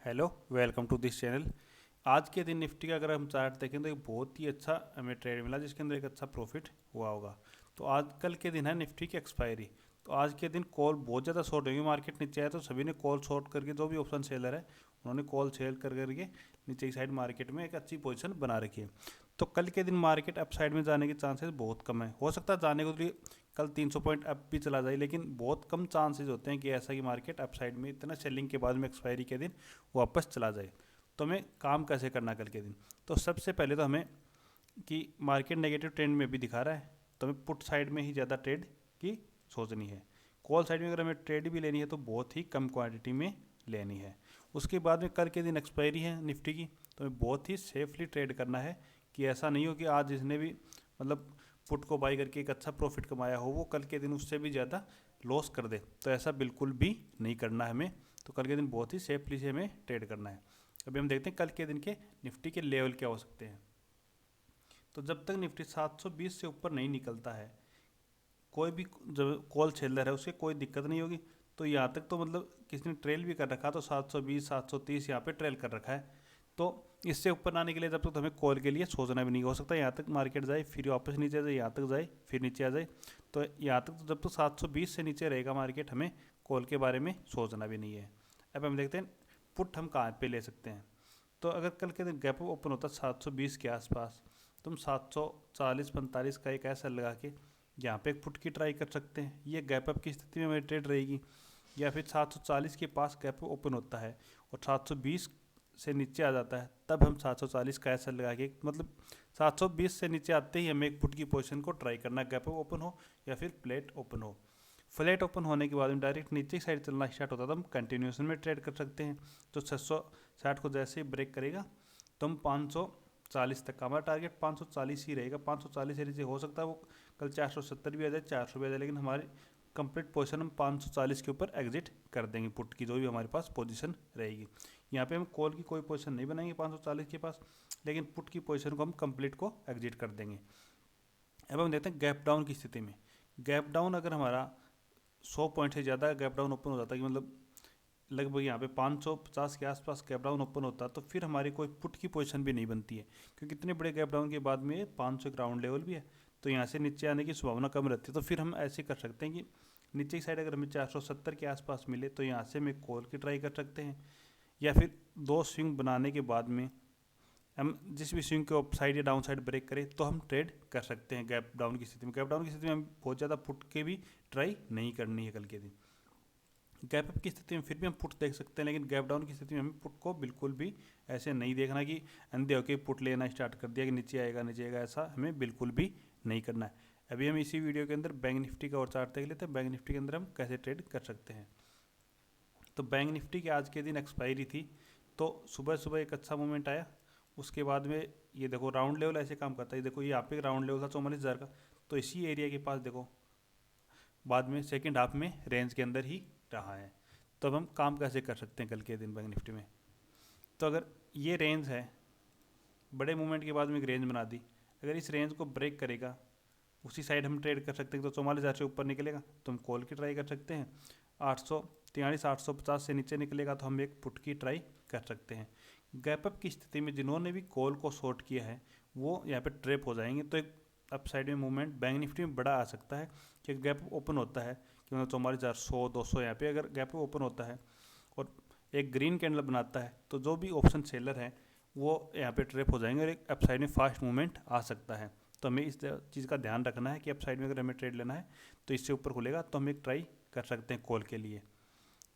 Hello, welcome to this channel. आज के दिन निफ्टी का अगर हम चार्ट देखें तो एक बहुत ही अच्छा हमें ट्रेड मिला जिसके अंदर एक अच्छा प्रॉफिट हुआ होगा। तो आज कल के दिन है निफ्टी की एक्सपायरी। तो आज के दिन कॉल बहुत ज़्यादा शॉर्ट होंगे। मार्केट नीचे आया तो सभी ने कॉल शॉर्ट करके, जो भी ऑप्शन सेलर है उन्होंने कॉल सेल कर करके नीचे की साइड मार्केट में एक अच्छी पोजीशन बना रखी है। तो कल के दिन मार्केट अप साइड में जाने के चांसेस बहुत कम है। हो सकता है जाने को लिए कल 300 पॉइंट अप भी चला जाए, लेकिन बहुत कम चांसेस होते हैं कि ऐसा कि मार्केट अप साइड में इतना सेलिंग के बाद में एक्सपायरी के दिन वापस चला जाए। तो हमें काम कैसे करना कल के दिन? तो सबसे पहले तो हमें कि मार्केट नेगेटिव ट्रेंड में भी दिखा रहा है तो हमें पुट साइड में ही ज़्यादा ट्रेड की सोचनी है। कॉल साइड में अगर हमें ट्रेड भी लेनी है तो बहुत ही कम क्वांटिटी में लेनी है। उसके बाद में कल के दिन एक्सपायरी है निफ्टी की, तो हमें बहुत ही सेफली ट्रेड करना है कि ऐसा नहीं हो कि आज जिसने भी मतलब पुट को बाई करके एक अच्छा प्रॉफिट कमाया हो वो कल के दिन उससे भी ज़्यादा लॉस कर दे। तो ऐसा बिल्कुल भी नहीं करना है हमें। तो कल के दिन बहुत ही सेफली से हमें ट्रेड करना है। अभी हम देखते हैं कल के दिन के निफ्टी के लेवल क्या हो सकते हैं। तो जब तक निफ्टी 720 से ऊपर नहीं निकलता है, कोई भी जब कॉल सेलर है उसे कोई दिक्कत नहीं होगी। तो यहाँ तक तो मतलब किसी ने ट्रेल भी कर रखा, तो 720 730 यहाँ पे ट्रेल कर रखा है। तो इससे ऊपर आने के लिए जब तक तो हमें कॉल के लिए सोचना भी नहीं। हो सकता है यहाँ तक मार्केट जाए फिर वापस नीचे जाए, यहाँ तक जाए फिर नीचे आ जाए। तो यहाँ तक तो जब तक 720 से नीचे रहेगा मार्केट, हमें कॉल के बारे में सोचना भी नहीं है। अब हम देखते हैं पुट हम कहाँ पे ले सकते हैं। तो अगर कल के दिन गैप ओपन होता है 720 के आसपास, तो हम 740-45 का एक ऐसा लगा के यहाँ पे एक पुट की ट्राई कर सकते हैं। ये गैप अप की स्थिति में हमारी ट्रेड रहेगी। या फिर 740 के पास गैप ओपन होता है और 720 से नीचे आ जाता है, तब हम 740 का ऐसा लगा के मतलब 720 से नीचे आते ही हमें एक पुट की पोजीशन को ट्राई करना है, गैप ओपन हो या फिर फ्लैट ओपन हो। फ्लैट ओपन होने के बाद में डायरेक्ट नीचे की साइड चलना स्टार्ट होता है तो हम कंटिन्यूएशन में ट्रेड कर सकते हैं। तो 660 को जैसे ही ब्रेक करेगा तो हम 540 तक का हमारा टारगेट 540 ही रहेगा। 540 से नीचे हो सकता है वो कल 470 भी आ जाए, 400 भी आ जाए, लेकिन हमारी कंप्लीट पोजीशन हम 540 के ऊपर एग्जिट कर देंगे पुट की, जो भी हमारे पास पोजीशन रहेगी। यहाँ पे हम कॉल की कोई पोजीशन नहीं बनाएंगे 540 के पास, लेकिन पुट की पोजीशन को हम कंप्लीट को एग्जिट कर देंगे। अब हम देखते हैं गैप डाउन की स्थिति में। गैप डाउन अगर हमारा 100 पॉइंट से ज़्यादा गैप डाउन ओपन हो जाता है कि मतलब लगभग यहाँ पे 550 के आसपास गैप डाउन ओपन होता है, तो फिर हमारी कोई पुट की पोजीशन भी नहीं बनती है, क्योंकि इतने बड़े गैप डाउन के बाद में 500 ग्राउंड लेवल भी है। तो यहाँ से नीचे आने की संभावना कम रहती है। तो फिर हम ऐसे कर सकते हैं कि नीचे की साइड अगर हमें 470 के आसपास मिले तो यहाँ से हमें कॉल की ट्राई कर सकते हैं। या फिर दो स्विंग बनाने के बाद में हम जिस भी स्विंग के अप साइड या डाउन साइड ब्रेक करें तो हम ट्रेड कर सकते हैं गैप डाउन की स्थिति में। गैप डाउन की स्थिति में हम बहुत ज़्यादा पुट के भी ट्राई नहीं करनी है कल के दिन। गैप अप की स्थिति में फिर भी हम पुट देख सकते हैं, लेकिन गैप डाउन की स्थिति में हमें पुट को बिल्कुल भी ऐसे नहीं देखना कि अंधे होकर पुट लेना स्टार्ट कर दिया कि नीचे आएगा, ऐसा हमें बिल्कुल भी नहीं करना है। अभी हम इसी वीडियो के अंदर बैंक निफ्टी का और चार्ट देख लेते हैं, बैंक निफ्टी के अंदर हम कैसे ट्रेड कर सकते हैं। तो बैंक निफ्टी के आज के दिन एक्सपायरी थी, तो सुबह सुबह एक अच्छा मूवमेंट आया। उसके बाद में ये देखो राउंड लेवल ऐसे काम करता है। देखो ये यहाँ पे राउंड लेवल था 44,000 का, तो इसी एरिया के पास देखो बाद में सेकंड हाफ में रेंज के अंदर ही रहा है। तो अब हम काम कैसे कर सकते हैं कल के दिन बैंक निफ्टी में? तो अगर ये रेंज है, बड़े मूवमेंट के बाद में एक रेंज बना दी, अगर इस रेंज को ब्रेक करेगा उसी साइड हम ट्रेड कर सकते हैं। तो 44,000 से ऊपर निकलेगा तो हम कॉल की ट्राई कर सकते हैं। 850 से नीचे निकलेगा तो हम एक पुट की ट्राई कर सकते हैं। गैप अप की स्थिति में जिन्होंने भी कॉल को शॉर्ट किया है वो यहाँ पे ट्रैप हो जाएंगे। तो एक अप साइड में मूवमेंट बैंक निफ्टी में बड़ा आ सकता है कि गैप ओपन होता है कि मतलब 44,100-200 यहाँ पे अगर गैप ओपन होता है और एक ग्रीन कैंडल बनाता है तो जो भी ऑप्शन सेलर है वो यहाँ पे ट्रैप हो जाएंगे और एक अप साइड में फास्ट मूवमेंट आ सकता है। तो हमें इस चीज़ का ध्यान रखना है कि अप साइड में अगर हमें ट्रेड लेना है तो इससे ऊपर खुलेगा तो हम एक ट्राई कर सकते हैं कॉल के लिए।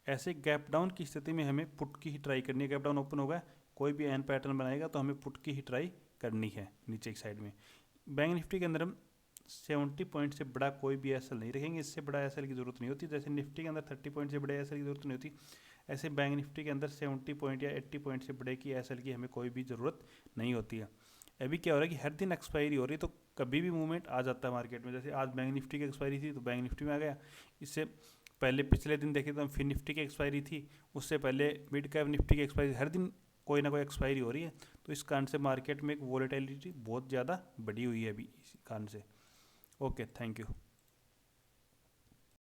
ऐसे गैप डाउन की स्थिति में हमें पुट की ही ट्राई करनी है। गैप डाउन ओपन होगा, कोई भी एन पैटर्न बनाएगा तो हमें पुट की ही ट्राई करनी है नीचे की साइड में। बैंक निफ्टी के अंदर हम 70 पॉइंट से बड़ा कोई भी एसएल नहीं रखेंगे। इससे बड़ा एसएल की जरूरत नहीं होती। जैसे निफ्टी के अंदर 30 पॉइंट से बड़े एसएल की जरूरत नहीं होती, ऐसे बैंक निफ्टी के अंदर 70 पॉइंट या 80 पॉइंट से बड़े की एसएल की हमें कोई भी ज़रूरत नहीं होती है। अभी क्या हो रहा है कि हर दिन एक्सपायरी हो रही है, तो कभी भी मूवमेंट आ जाता है मार्केट में। जैसे आज बैंक निफ्टी की एक्सपायरी थी तो बैंक निफ्टी में आ गया। इससे पहले पिछले दिन देखे तो फिर निफ्टी की एक्सपायरी थी, उससे पहले मिड कैप निफ्टी की एक्सपायरी। हर दिन कोई ना कोई एक्सपायरी हो रही है, तो इस कारण से मार्केट में एक वॉलेटिलिटी बहुत ज़्यादा बढ़ी हुई है अभी इस कारण से। Okay, thank you.